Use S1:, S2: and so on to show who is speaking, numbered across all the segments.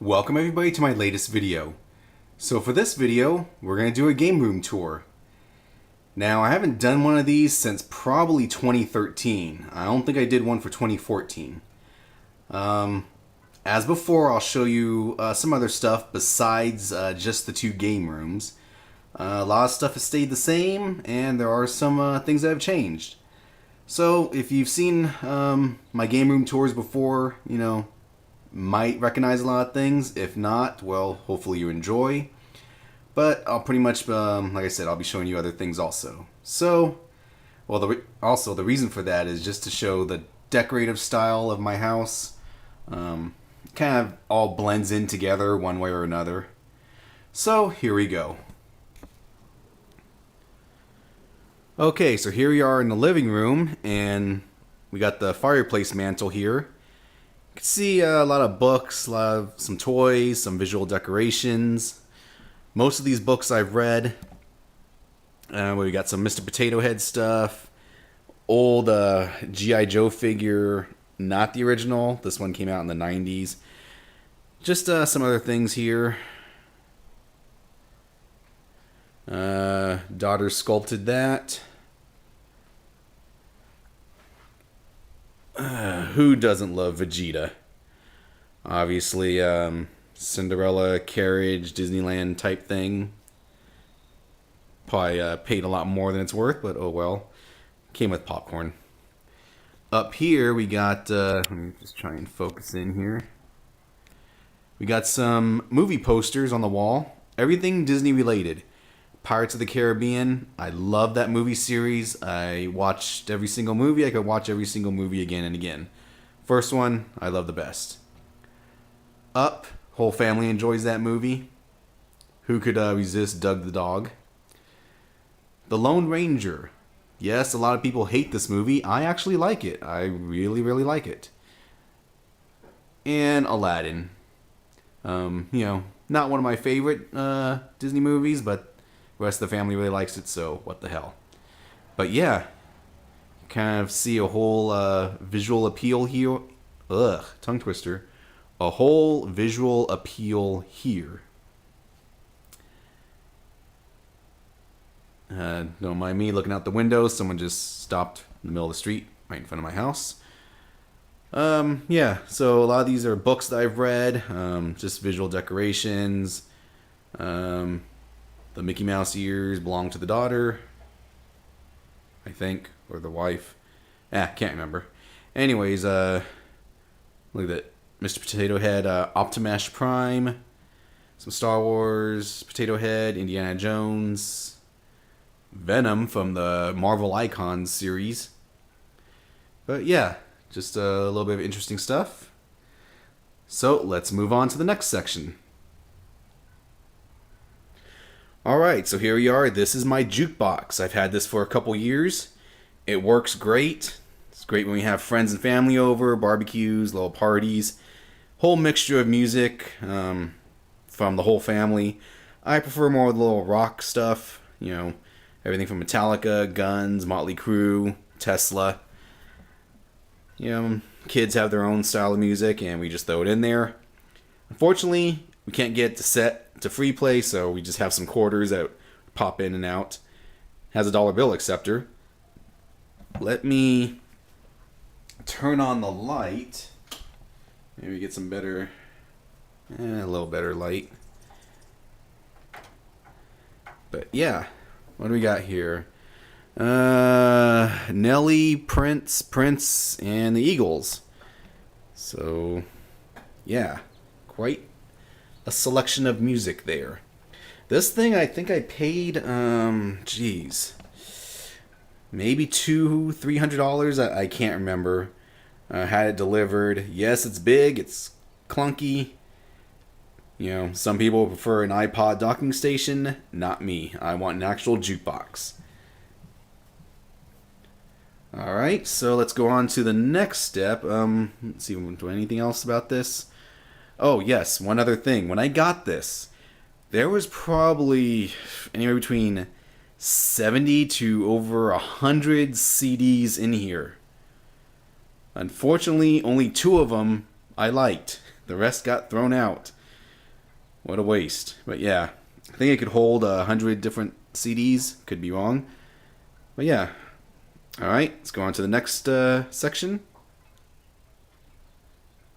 S1: Welcome everybody to my latest video. So for this video, we're going to do a game room tour. Now I haven't done one of these since probably 2013. I don't think I did one for 2014. As before, I'll show you some other stuff besides just the two game rooms. A lot of stuff has stayed the same, and there are some things that have changed. So if you've seen my game room tours before, you know, might recognize a lot of things. If not, well, hopefully you enjoy. But I'll pretty much, like I said, I'll be showing you other things also. So, well, the reason for that is just to show the decorative style of my house. Kind of all blends in together one way or another. So, here we go. Okay, so here we are in the living room, and we got the fireplace mantle here. You can see a lot of books, some toys, some visual decorations. Most of these books I've read. We got some Mr. Potato Head stuff. Old G.I. Joe figure, not the original. This one came out in the 90s. Just some other things here. Daughter sculpted that. Who doesn't love Vegeta? Obviously, Cinderella carriage, Disneyland type thing. Probably paid a lot more than it's worth, but oh well. Came with popcorn. Up here, we got, let me just try and focus in here. We got some movie posters on the wall. Everything Disney related. Pirates of the Caribbean. I love that movie series. I watched every single movie. I could watch every single movie again and again. First one, I love the best. Up, whole family enjoys that movie. Who could resist Doug the dog? The Lone Ranger. Yes, a lot of people hate this movie. I actually like it. I really, really like it. And Aladdin. You know, not one of my favorite Disney movies, but the rest of the family really likes it, so what the hell. But yeah, you kind of see a whole visual appeal here. Ugh, tongue twister. A whole visual appeal here. Don't mind me looking out the window. Someone just stopped in the middle of the street, right in front of my house. Yeah, so a lot of these are books that I've read. Just visual decorations. The Mickey Mouse ears belong to the daughter, I think, or the wife. Can't remember. Anyways, look at that. Mr. Potato Head, Optimus Prime, some Star Wars, Potato Head, Indiana Jones, Venom from the Marvel Icons series. But yeah, just a little bit of interesting stuff. So let's move on to the next section. Alright, so here we are. This is my jukebox. I've had this for a couple years. It works great. It's great when we have friends and family over, barbecues, little parties. Whole mixture of music from the whole family. I prefer more of the little rock stuff. You know, everything from Metallica, Guns, Motley Crue, Tesla. You know, kids have their own style of music and we just throw it in there. Unfortunately, we can't get to set to free play, so we just have some quarters that pop in and out. Has a dollar bill acceptor. Let me turn on the light. Maybe get some better, a little better light. But yeah, what do we got here? Nelly, Prince, and the Eagles. So, yeah, quite a selection of music there. This thing, I think I paid, maybe $200-300. I can't remember. Had it delivered. Yes, it's big. It's clunky. You know, some people prefer an iPod docking station. Not me. I want an actual jukebox. Alright, so let's go on to the next step. Let's see, do anything else about this? Oh, yes, one other thing. When I got this, there was probably anywhere between 70 to over 100 CDs in here. Unfortunately, only 2 of them I liked. The rest got thrown out. What a waste. But yeah, I think it could hold 100 different CDs. Could be wrong. But yeah. Alright, let's go on to the next section.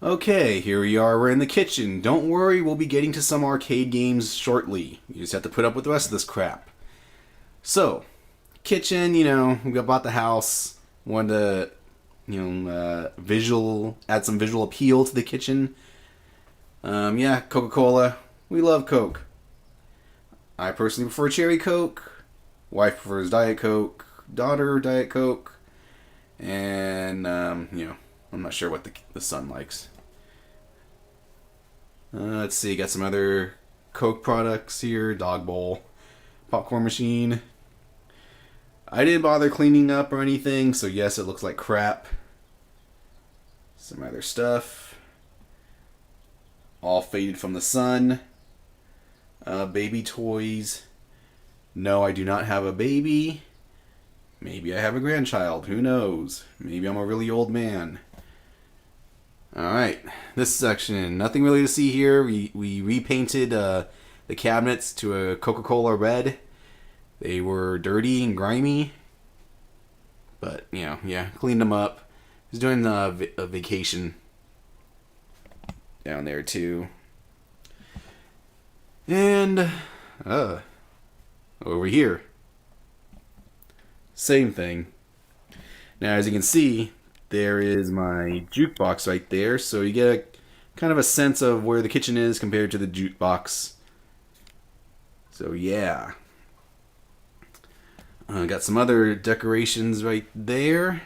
S1: Okay, here we are. We're in the kitchen. Don't worry, we'll be getting to some arcade games shortly. You just have to put up with the rest of this crap. So, kitchen, we bought the house. Wanted to, add some visual appeal to the kitchen. Yeah, Coca-Cola. We love Coke. I personally prefer Cherry Coke. Wife prefers Diet Coke. Daughter, Diet Coke. And, I'm not sure what the son likes. Let's see, got some other Coke products here. Dog bowl. Popcorn machine. I didn't bother cleaning up or anything, so yes, it looks like crap. Some other stuff. All faded from the sun. Baby toys. No, I do not have a baby. Maybe I have a grandchild. Who knows? Maybe I'm a really old man. Alright, this section. Nothing really to see here. We repainted the cabinets to a Coca-Cola red. They were dirty and grimy. But, yeah, cleaned them up. I was doing a vacation down there, too. And, over here. Same thing. Now, as you can see, there is my jukebox right there. So you get kind of a sense of where the kitchen is compared to the jukebox. So, yeah. Got some other decorations right there.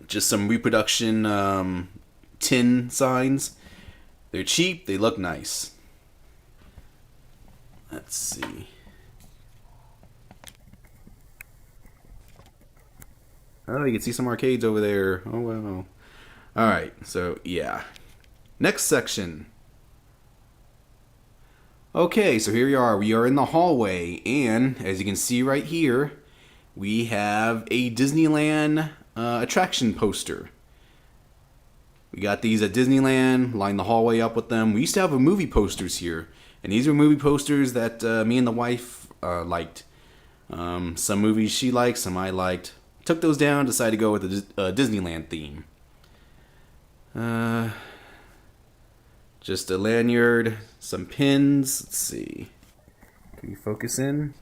S1: Just some reproduction tin signs. They're cheap. They look nice. Let's see. Oh, you can see some arcades over there. Oh, wow. Alright, so, yeah. Next section. Okay, so here we are. We are in the hallway, and as you can see right here, we have a Disneyland attraction poster. We got these at Disneyland, lined the hallway up with them. We used to have movie posters here, and these were movie posters that me and the wife liked. Some movies she liked, some I liked. Took those down, decided to go with the Disneyland theme. Just a lanyard, some pins. Let's see. Can you focus in?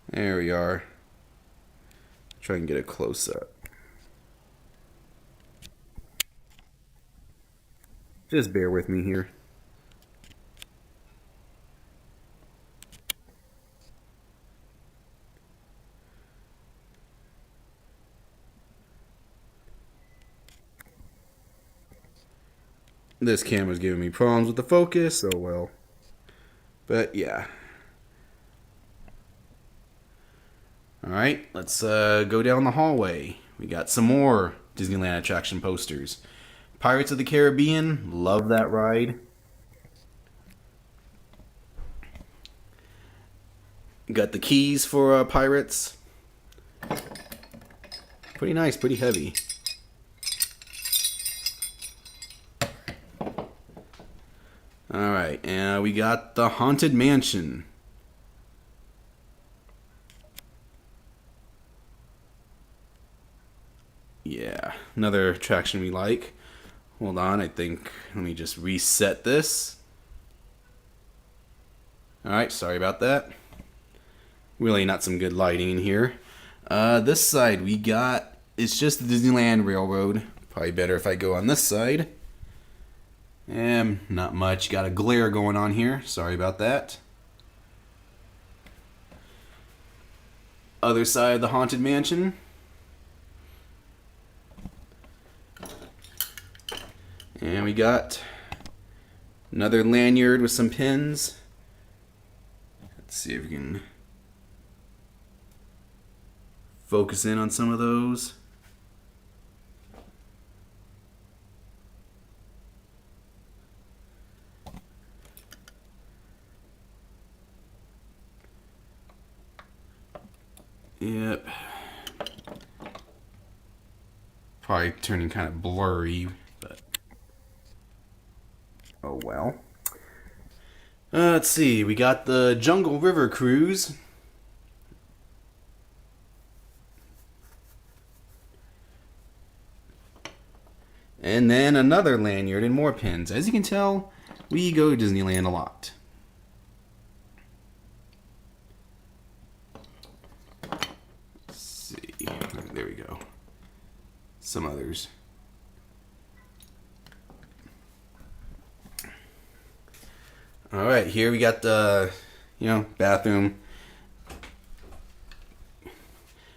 S1: There we are. Try and get a close up. Just bear with me here. This camera's giving me problems with the focus, oh well. But yeah. Alright, let's go down the hallway. We got some more Disneyland attraction posters. Pirates of the Caribbean, love that ride. Got the keys for Pirates. Pretty nice, pretty heavy. Alright, and we got the Haunted Mansion. Yeah, another attraction we like. Hold on, let me just reset this. Alright, sorry about that. Really not some good lighting in here. This side we got, it's just the Disneyland Railroad. Probably better if I go on this side. Not much. Got a glare going on here. Sorry about that. Other side of the Haunted Mansion. And we got another lanyard with some pins. Let's see if we can focus in on some of those. Yep. probably turning kind of blurry, but oh well. Let's see, we got the Jungle River Cruise. And then another lanyard and more pins. As you can tell, we go to Disneyland a lot. Let's see. There we go. Some others. Alright, here we got the, bathroom.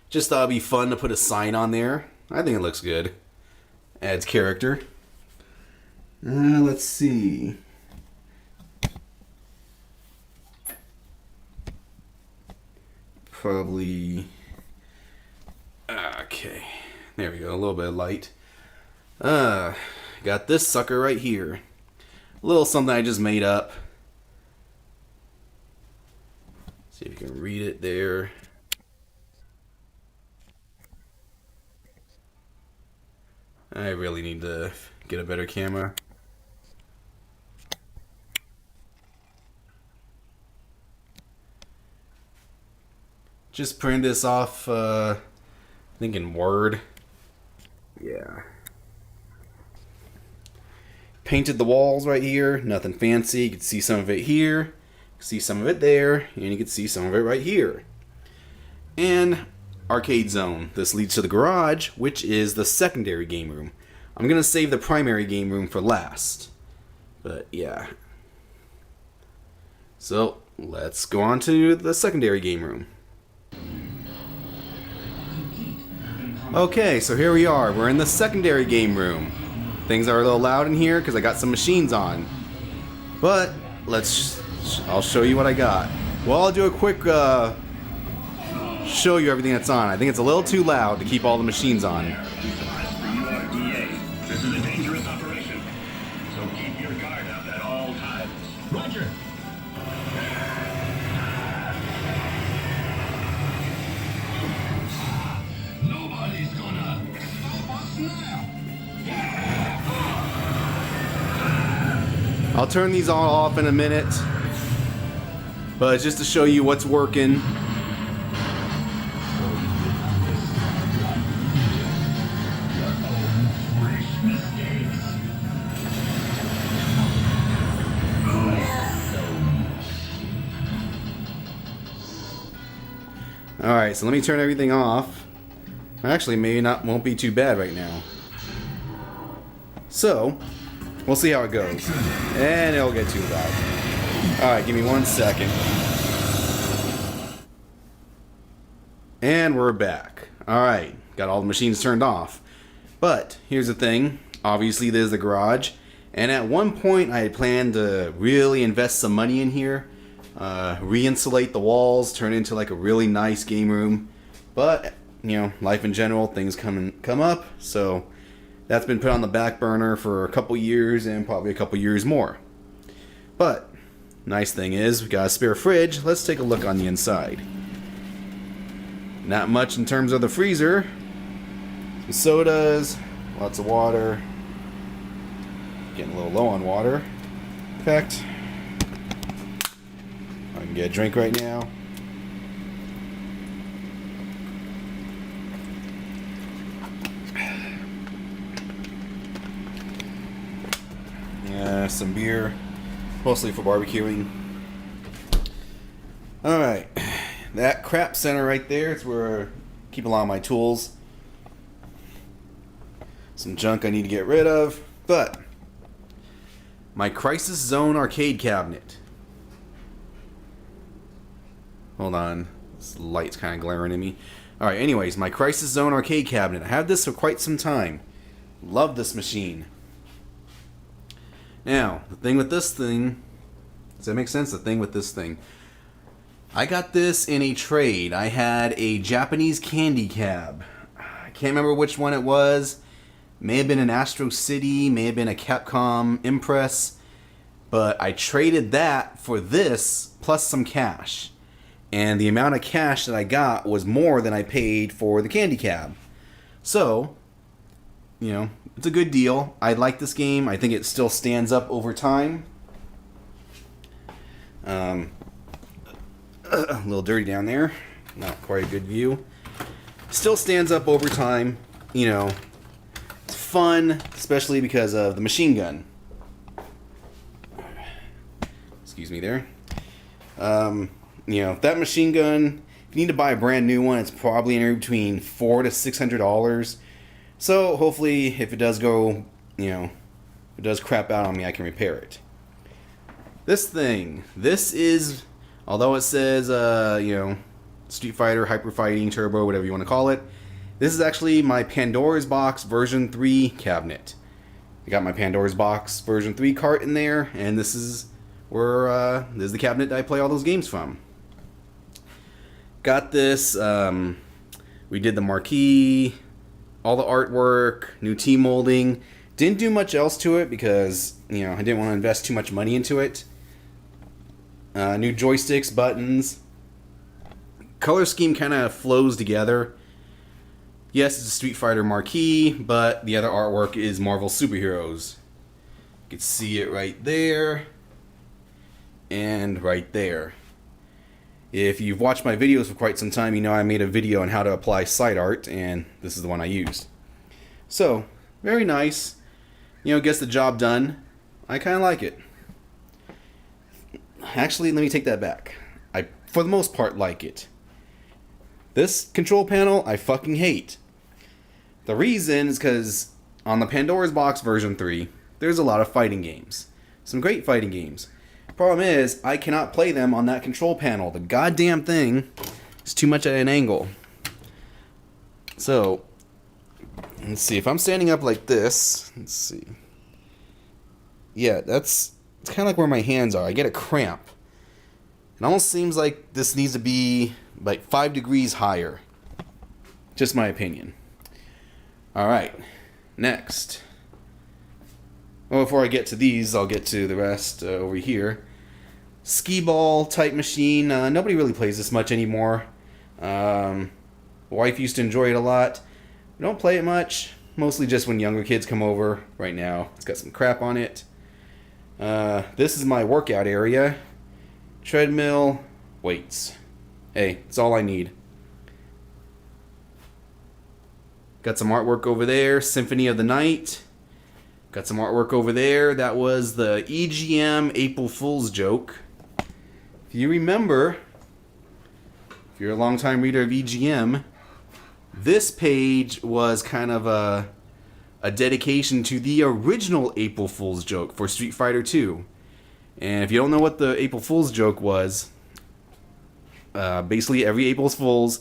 S1: Just thought it'd be fun to put a sign on there. I think it looks good. Adds character. Let's see. Probably. Okay. There we go. A little bit of light. Got this sucker right here. A little something I just made up. See if you can read it there. I really need to get a better camera. Just print this off, I think in Word. Yeah. Painted the walls right here. Nothing fancy. You can see some of it here. You can see some of it there. And you can see some of it right here. And arcade zone. This leads to the garage, which is the secondary game room. I'm going to save the primary game room for last. But yeah. So let's go on to the secondary game room. Okay, so here we are. We're in the secondary game room. Things are a little loud in here because I got some machines on. But I'll show you what I got. Well, I'll do a quick show you everything that's on. I think it's a little too loud to keep all the machines on.
S2: This is a dangerous operation, so keep your guard up at all times. Roger. Nobody's gonna stop us now.
S1: I'll turn these all off in a minute, but just to show you what's working. Alright, so let me turn everything off. Actually, won't be too bad right now. So, we'll see how it goes. And it'll get too loud. Alright, give me 1 second. And we're back. Alright, got all the machines turned off. But, here's the thing. Obviously, there's the garage. And at one point, I had planned to really invest some money in here. Re-insulate the walls, turn it into like a really nice game room. But, life in general, things come up. So, that's been put on the back burner for a couple years and probably a couple years more. But, nice thing is, we got a spare fridge. Let's take a look on the inside. Not much in terms of the freezer. Some sodas, lots of water. Getting a little low on water. In fact, I can get a drink right now. Some beer, mostly for barbecuing. Alright, that crap center right there is where I keep a lot of my tools. Some junk I need to get rid of, but my Crisis Zone arcade cabinet. Hold on, this light's kind of glaring at me. Alright, anyways, my Crisis Zone arcade cabinet. I had this for quite some time. Love this machine. Now, the thing with this thing, does that make sense? The thing with this thing. I got this in a trade. I had a Japanese candy cab. I can't remember which one it was. May have been an Astro City, may have been a Capcom Impress. But I traded that for this plus some cash. And the amount of cash that I got was more than I paid for the candy cab. So, you know, it's a good deal. I like this game. I think it still stands up over time. A little dirty down there. Not quite a good view. Still stands up over time. You know, it's fun, especially because of the machine gun. Excuse me there. You know, that machine gun, if you need to buy a brand new one, it's probably anywhere between $400 to $600. So hopefully, if it does go, you know, if it does crap out on me, I can repair it. This thing, this is, although it says, you know, Street Fighter, Hyper Fighting, Turbo, whatever you want to call it, this is actually my Pandora's Box version 3 cabinet. I got my Pandora's Box version 3 cart in there, and this is where, this is the cabinet I play all those games from. Got this, we did the marquee, all the artwork, new T-molding. Didn't do much else to it because, you know, I didn't want to invest too much money into it. New joysticks, buttons. Color scheme kind of flows together. Yes, it's a Street Fighter marquee, but the other artwork is Marvel superheroes. You can see it right there and right there. If you've watched my videos for quite some time, you know I made a video on how to apply side art, and this is the one I used. So, very nice. You know, gets the job done. I kind of like it. Actually, let me take that back. I, for the most part, like it. This control panel, I fucking hate. The reason is because on the Pandora's Box version 3, there's a lot of fighting games. Some great fighting games. Problem is, I cannot play them on that control panel. The goddamn thing is too much at an angle. So, let's see. If I'm standing up like this, let's see. Yeah, it's kind of like where my hands are. I get a cramp. It almost seems like this needs to be like 5 degrees higher. Just my opinion. Alright, next. Well, before I get to these, I'll get to the rest over here. Skee ball type machine. Nobody really plays this much anymore. Wife used to enjoy it a lot. We don't play it much. Mostly just when younger kids come over. Right now, it's got some crap on it. This is my workout area. Treadmill, weights. Hey, it's all I need. Got some artwork over there. Symphony of the Night. Got some artwork over there. That was the EGM April Fool's joke. If you remember, if you're a longtime reader of EGM, this page was kind of a dedication to the original April Fool's joke for Street Fighter 2. And if you don't know what the April Fool's joke was, basically every April Fool's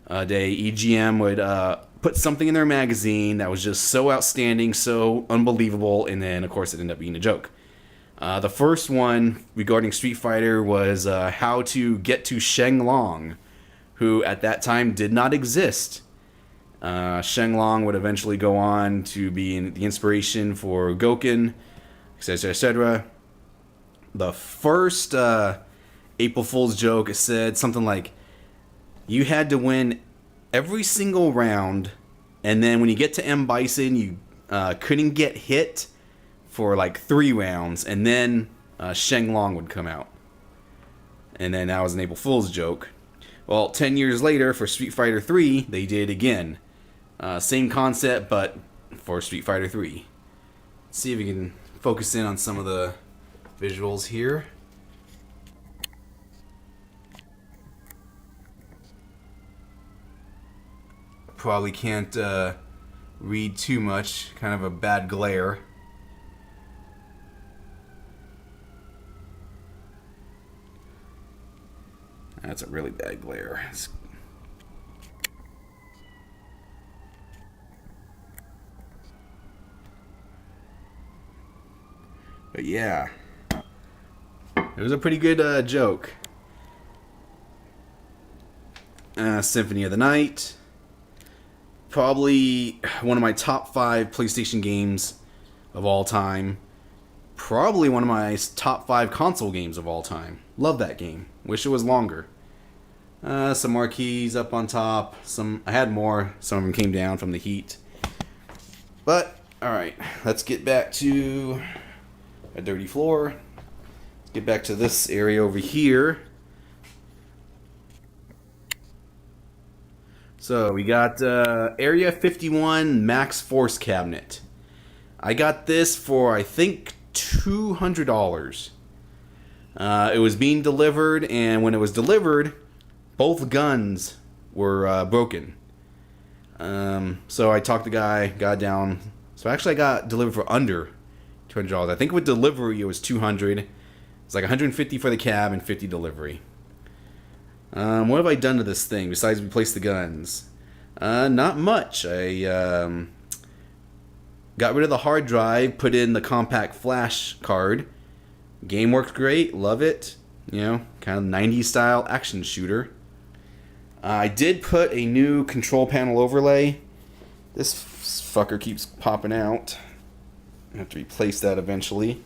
S1: Day, EGM would put something in their magazine that was just so outstanding, so unbelievable, and then, of course, it ended up being a joke. The first one regarding Street Fighter was how to get to Sheng Long, who at that time did not exist. Sheng Long would eventually go on to be the inspiration for Gouken, etc., etc. The first April Fool's joke said something like, you had to win every single round, and then when you get to M. Bison, you couldn't get hit for like 3 rounds, and then Sheng Long would come out. And then that was an April Fool's joke. Well, 10 years later, for Street Fighter 3, they did again. Same concept, but for Street Fighter 3. Let's see if we can focus in on some of the visuals here. Probably can't read too much, kind of a bad glare. That's a really bad glare. But yeah, it was a pretty good joke. Symphony of the Night. Probably one of my top 5 PlayStation games of all time. Probably one of my top 5 console games of all time. Love that game. Wish it was longer. Some marquees up on top. I had more. Some of them came down from the heat. But, alright, let's get back to a dirty floor. Let's get back to this area over here. So, we got Area 51 Max Force Cabinet. I got this for, I think, $200. It was being delivered, and when it was delivered, both guns were broken. So I talked to the guy, got down. So actually I got delivered for under $200. I think with delivery it was $200. It's like $150 for the cab and $50 delivery. What have I done to this thing besides replace the guns? Not much. I got rid of the hard drive, put in the compact flash card. Game works great, love it. You know, kind of 90s style action shooter. I did put a new control panel overlay. This fucker keeps popping out. I have to replace that eventually.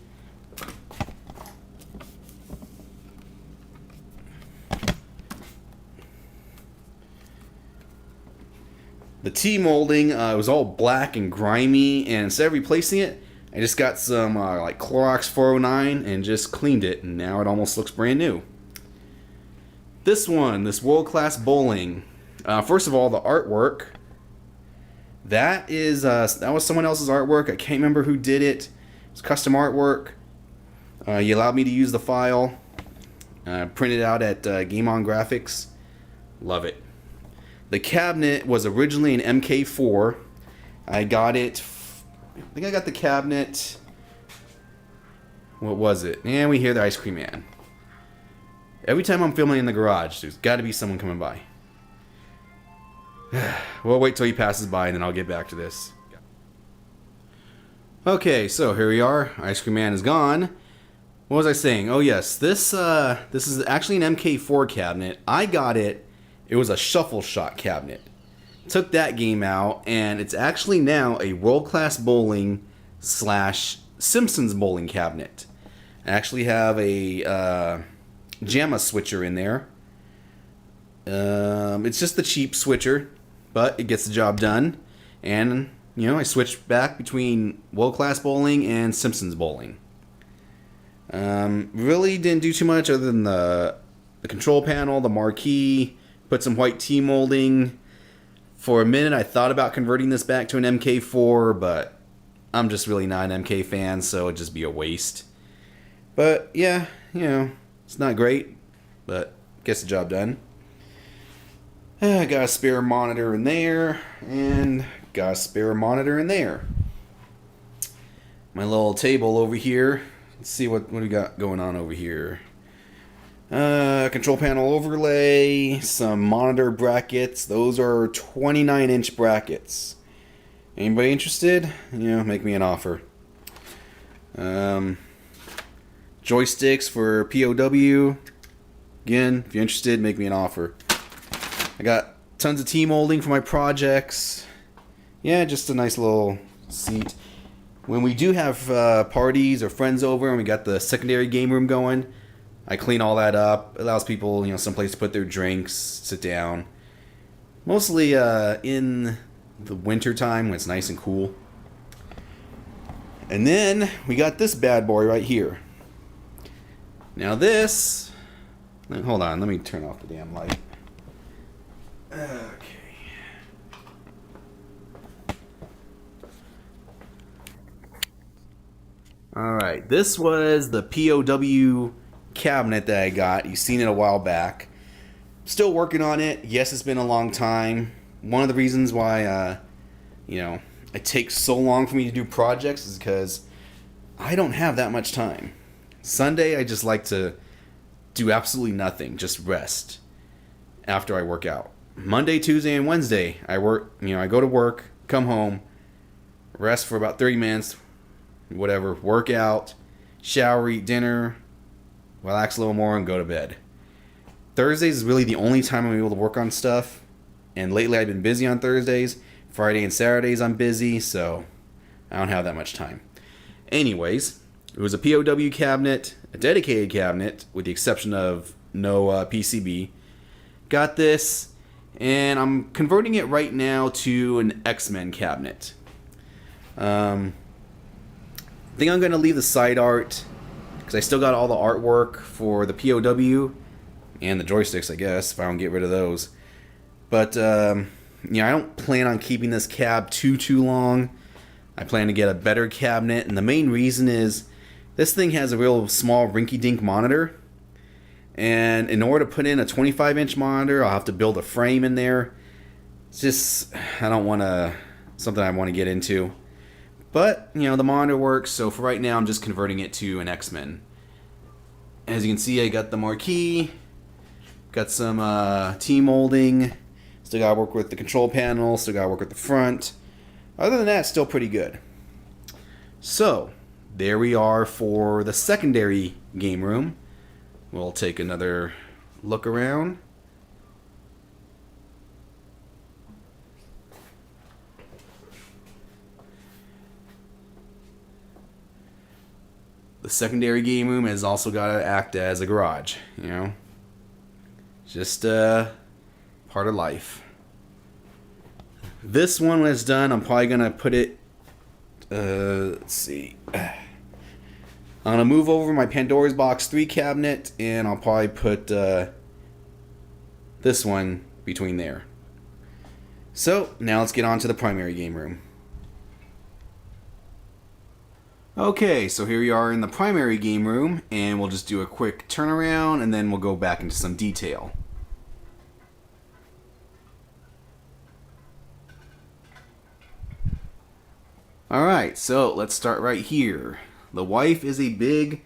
S1: The T-molding was all black and grimy, and instead of replacing it, I just got some like Clorox 409 and just cleaned it, and now it almost looks brand new. This World Class Bowling. First of all, the artwork. That was someone else's artwork. I can't remember who did it. It's custom artwork. You allowed me to use the file. Printed out at Game On Graphics. Love it. The cabinet was originally an MK4. I got it. I think I got the cabinet. What was it? Yeah, we hear the ice cream man. Every time I'm filming in the garage, there's got to be someone coming by. We'll wait till he passes by and then I'll get back to this. Okay, so here we are. Ice cream man is gone. What was I saying? Oh yes, this is actually an MK4 cabinet. I got it. It was a shuffle shot cabinet. Took that game out, and it's actually now a World Class Bowling / Simpsons bowling cabinet. I actually have a JAMA switcher in there. It's just the cheap switcher, but it gets the job done. And, you know, I switched back between World Class Bowling and Simpsons bowling. Really didn't do too much other than the control panel, the marquee, put some white T-molding. For a minute, I thought about converting this back to an MK4, but I'm just really not an MK fan, so it'd just be a waste. But, yeah, you know, it's not great, but gets the job done. I got a spare monitor in there, and got a spare monitor in there. My little table over here. Let's see what we got going on over here. Control panel overlay, some monitor brackets. Those are 29-inch brackets. Anybody interested? You know, make me an offer. Joysticks for POW. Again, if you're interested, make me an offer. I got tons of T-molding for my projects. Yeah, just a nice little seat. When we do have parties or friends over and we got the secondary game room going, I clean all that up. It allows people, you know, someplace to put their drinks, sit down. Mostly in the winter time when it's nice and cool. And then we got this bad boy right here. Now this, hold on, let me turn off the damn light. Okay. Alright, this was the POW cabinet that I got. You've seen it a while back. Still working on it. Yes, it's been a long time. One of the reasons why, you know, it takes so long for me to do projects is because I don't have that much time. Sunday, I just like to do absolutely nothing, just rest after I work out. Monday, Tuesday, and Wednesday, I work. You know, I go to work, come home, rest for about 30 minutes, whatever, work out, shower, eat dinner, relax a little more, and go to bed. Thursdays is really the only time I'm able to work on stuff, and lately I've been busy on Thursdays. Friday and Saturdays I'm busy, so I don't have that much time. Anyways, it was a POW cabinet, a dedicated cabinet, with the exception of no PCB. Got this, and I'm converting it right now to an X-Men cabinet. I think I'm going to leave the side art because I still got all the artwork for the POW and the joysticks, I guess, if I don't get rid of those. But, I don't plan on keeping this cab too long. I plan to get a better cabinet, and the main reason is this thing has a real small rinky-dink monitor. And in order to put in a 25-inch monitor, I'll have to build a frame in there. It's just, I don't want to, something I want to get into. But, the monitor works, so for right now I'm just converting it to an X-Men. As you can see, I got the marquee, got some T-molding, still got to work with the control panel, still got to work with the front. Other than that, still pretty good. So, there we are for the secondary game room. We'll take another look around. The secondary game room has also got to act as a garage, Just part of life. This one, when it's done, I'm probably going to put it, let's see. I'm going to move over my Pandora's Box 3 cabinet, and I'll probably put this one between there. So, now let's get on to the primary game room. Okay, so here we are in the primary game room, and we'll just do a quick turnaround, and then we'll go back into some detail. Alright, so let's start right here. The wife is a big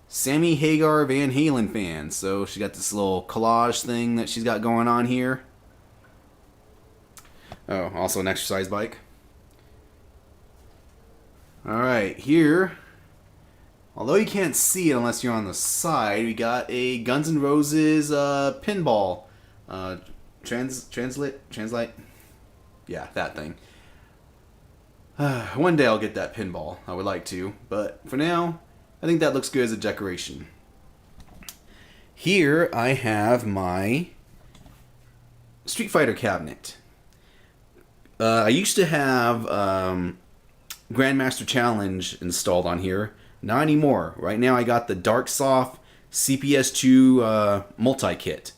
S1: Sammy Hagar Van Halen fan, so she got this little collage thing that she's got going on here. Oh, also an exercise bike. Alright, here, although you can't see it unless you're on the side, we got a Guns N' Roses pinball. Translate? Yeah, that thing. One day I'll get that pinball. I would like to, but for now, I think that looks good as a decoration. Here I have my Street Fighter cabinet. I used to have Grandmaster Challenge installed on here. Not anymore. Right now I got the Darksoft CPS2 multi-kit.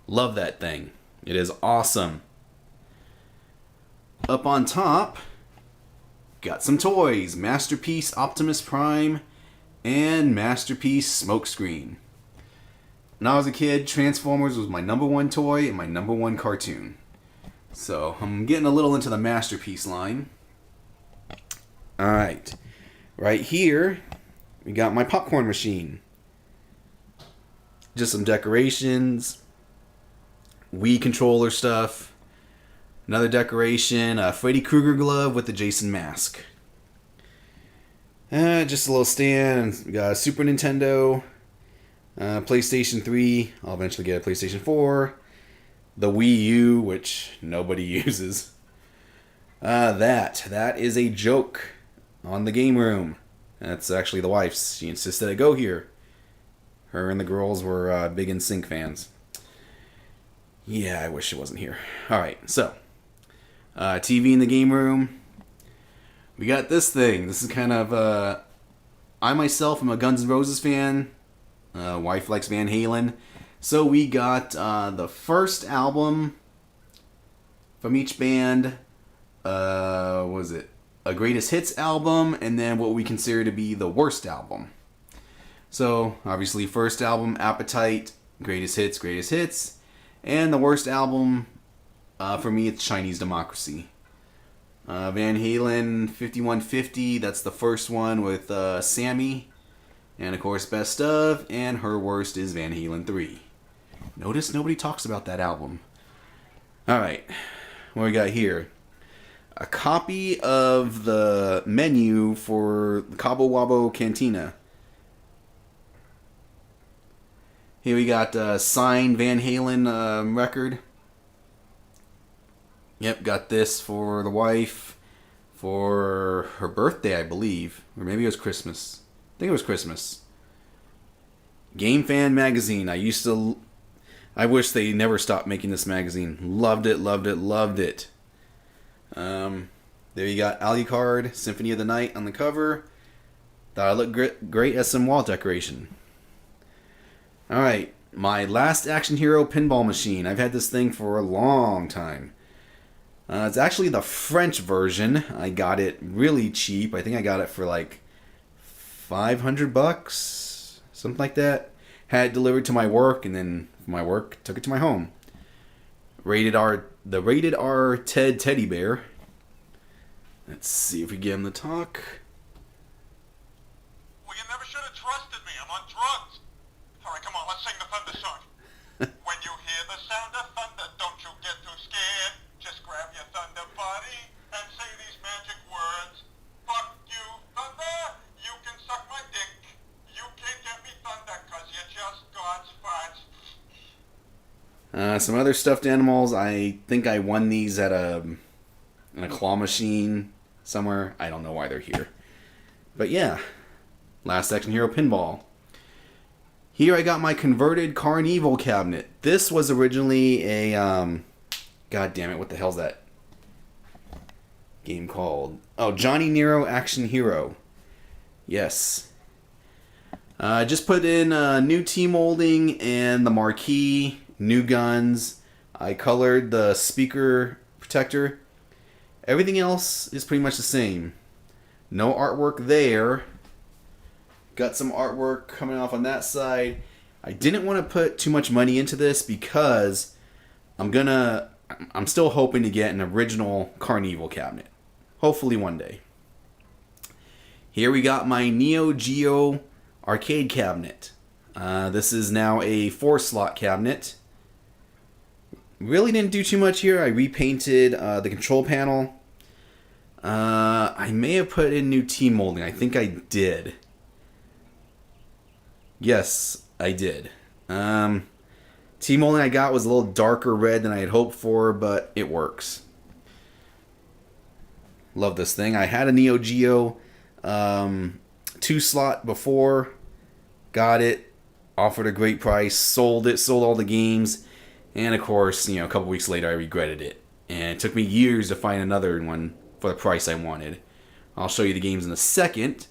S1: Love that thing. It is awesome. Up on top, got some toys. Masterpiece Optimus Prime and Masterpiece Smokescreen. When I was a kid, Transformers was my #1 toy and my #1 cartoon. So I'm getting a little into the Masterpiece line. Alright, right here, we got my popcorn machine. Just some decorations, Wii controller stuff, another decoration, a Freddy Krueger glove with the Jason mask. Just a little stand, we got a Super Nintendo, PlayStation 3, I'll eventually get a PlayStation 4, the Wii U, which nobody uses. That is a joke on the game room. That's actually the wife's. She insisted I go here. Her and the girls were big NSYNC fans. Yeah, I wish it wasn't here. Alright, so TV in the game room. We got this thing. This is kind of I myself am a Guns N' Roses fan. Wife likes Van Halen. So we got the first album from each band. What was it? A greatest hits album, and then what we consider to be the worst album. So obviously first album, Appetite, greatest hits, and the worst album for me, it's Chinese Democracy. Van Halen 5150, that's the first one with Sammy, and of course Best Of, and her worst is Van Halen 3. Notice nobody talks about that album. Alright, what we got here? A copy of the menu for Cabo Wabo Cantina. Here we got a signed Van Halen record. Yep, got this for the wife for her birthday, I believe. Or maybe it was Christmas. I think it was Christmas. Game Fan magazine. I wish they never stopped making this magazine. Loved it. There you got Alucard, Symphony of the Night on the cover. Thought it looked great as some wall decoration. Alright, my last Action Hero pinball machine. I've had this thing for a long time. It's actually the French version. I got it really cheap. I think I got it for like $500, something like that. Had it delivered to my work, and then from my work, took it to my home. The Rated R Ted Teddy Bear. Let's see if we get him to talk.
S3: Well, you never should have trusted me. I'm on drugs. All right, come on, let's sing the thunder song. When you hear the sound of thunder, don't you get too scared. Just grab your thunder buddy and say these magic words. Fuck you, thunder. You can suck my dick. You can't get me thunder because you're just God's farts.
S1: Some other stuffed animals. I think I won these at in a claw machine somewhere. I don't know why they're here. But yeah, last Action Hero pinball. Here I got my converted Carnival cabinet. This was originally a, god damn it, what the hell's that game called? Oh, Johnny Nero Action Hero. Yes. Just put in new T-molding and the marquee, new guns. I colored the speaker protector. Everything else is pretty much the same. No artwork there. Got some artwork coming off on that side. I didn't want to put too much money into this because I'm still hoping to get an original Carnival cabinet. Hopefully one day. Here we got my Neo Geo arcade cabinet. This is now a 4-slot cabinet. Really didn't do too much here. I repainted the control panel. I may have put in new T-molding. I think I did. Yes, I did. T-molding I got was a little darker red than I had hoped for, but it works. Love this thing. I had a Neo Geo 2-slot before. Got it. Offered a great price. Sold it. Sold all the games. And of course, a couple weeks later I regretted it. And it took me years to find another one for the price I wanted. I'll show you the games in a second.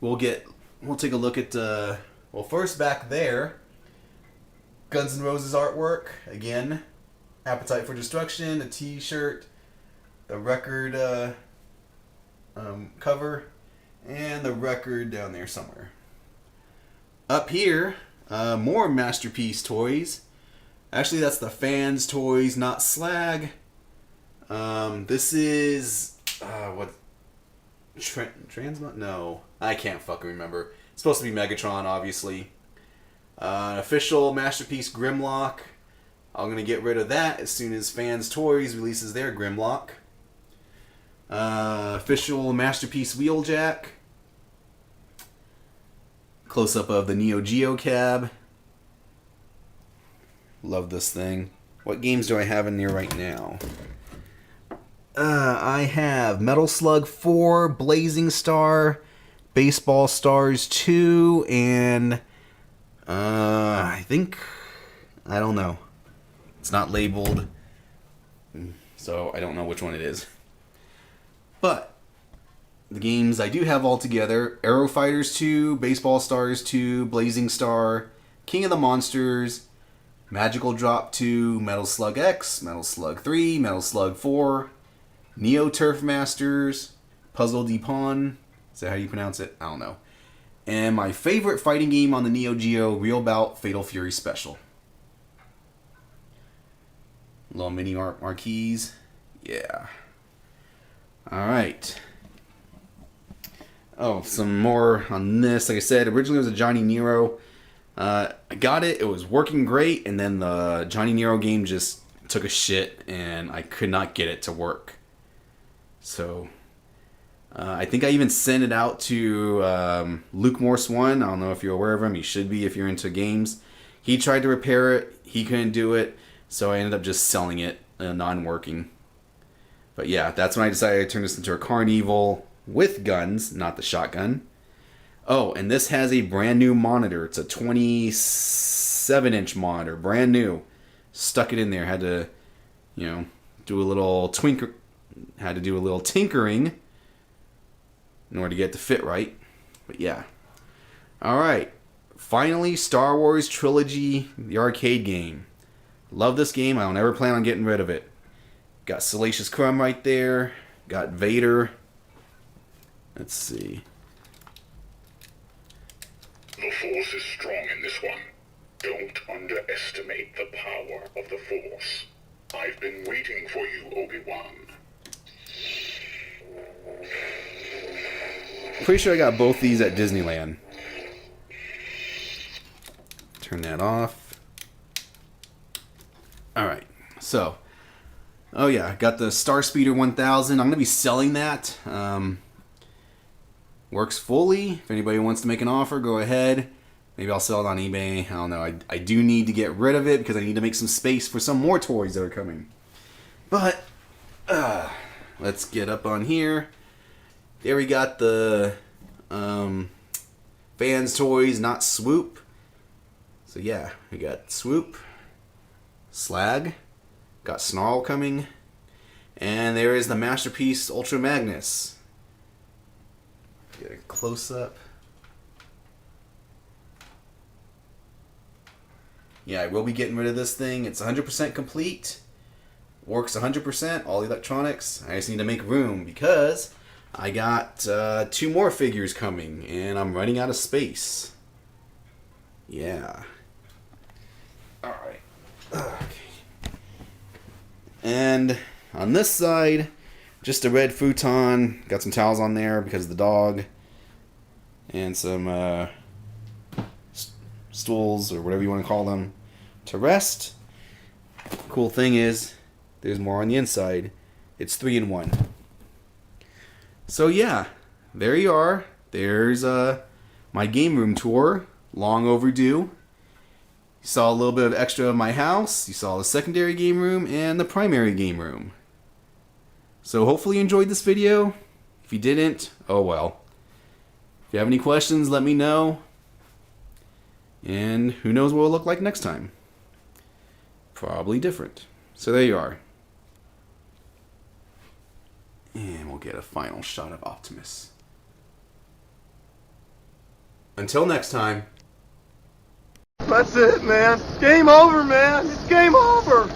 S1: We'll take a look at well, first back there, Guns N' Roses artwork. Again, Appetite for Destruction, the t-shirt, the record cover, and the record down there somewhere. Up here, more Masterpiece toys. Actually, that's the fans' toys, not slag. This is, what? Transmut? No, I can't fucking remember. It's supposed to be Megatron, obviously. Official Masterpiece Grimlock. I'm going to get rid of that as soon as Fans Toys releases their Grimlock. Official Masterpiece Wheeljack. Close-up of the Neo Geo cab. Love this thing. What games do I have in here right now? I have Metal Slug 4, Blazing Star, Baseball Stars 2, and I don't know. It's not labeled, so I don't know which one it is. But the games I do have all together: Aero Fighters 2, Baseball Stars 2, Blazing Star, King of the Monsters, Magical Drop 2, Metal Slug X, Metal Slug 3, Metal Slug 4, Neo Turf Masters, Puzzle de Pawn. Is that how you pronounce it? I don't know. And my favorite fighting game on the Neo Geo, Real Bout Fatal Fury Special. Little mini marquees. Yeah. Alright. Oh, some more on this. Like I said, originally it was a Johnny Nero. I got it. It was working great. And then the Johnny Nero game just took a shit. And I could not get it to work. So I think I even sent it out to Luke Morse 1. I don't know if you're aware of him. You should be if you're into games. He tried to repair it. He couldn't do it. So I ended up just selling it non-working. But yeah, that's when I decided to turn this into a Carnival with guns, not the shotgun. Oh, and this has a brand new monitor. It's a 27-inch monitor. Brand new. Stuck it in there. Had to, do a little Had to do a little tinkering in order to get it to fit right. But yeah. Alright. Finally, Star Wars Trilogy, the arcade game. Love this game. I don't ever plan on getting rid of it. Got Salacious Crumb right there. Got Vader. Let's see.
S4: The Force is strong in this one. Don't underestimate the power of the Force. I've been waiting for you, Obi-Wan.
S1: Pretty sure I got both these at Disneyland. Turn that off. Alright, so. Oh yeah, got the Star Speeder 1000. I'm going to be selling that. Works fully. If anybody wants to make an offer, go ahead. Maybe I'll sell it on eBay. I don't know. I do need to get rid of it because I need to make some space for some more toys that are coming. But, let's get up on here. There we got the Fans Toys, not Swoop. So yeah, we got Swoop, Slag, got Snarl coming, and there is the Masterpiece Ultra Magnus. Get a close up. Yeah, I will be getting rid of this thing. It's 100% complete. Works 100%, all the electronics. I just need to make room because I got 2 more figures coming and I'm running out of space. Yeah. Alright. Okay. And on this side, just a red futon. Got some towels on there because of the dog. And some stools or whatever you want to call them to rest. Cool thing is, there's more on the inside. It's 3-in-1. So yeah, there you are. There's my game room tour. Long overdue. You saw a little bit of extra of my house. You saw the secondary game room and the primary game room. So hopefully you enjoyed this video. If you didn't, oh well. If you have any questions, let me know. And who knows what it'll look like next time. Probably different. So there you are. And we'll get a final shot of Optimus. Until next time.
S5: That's it, man. Game over, man. It's game over.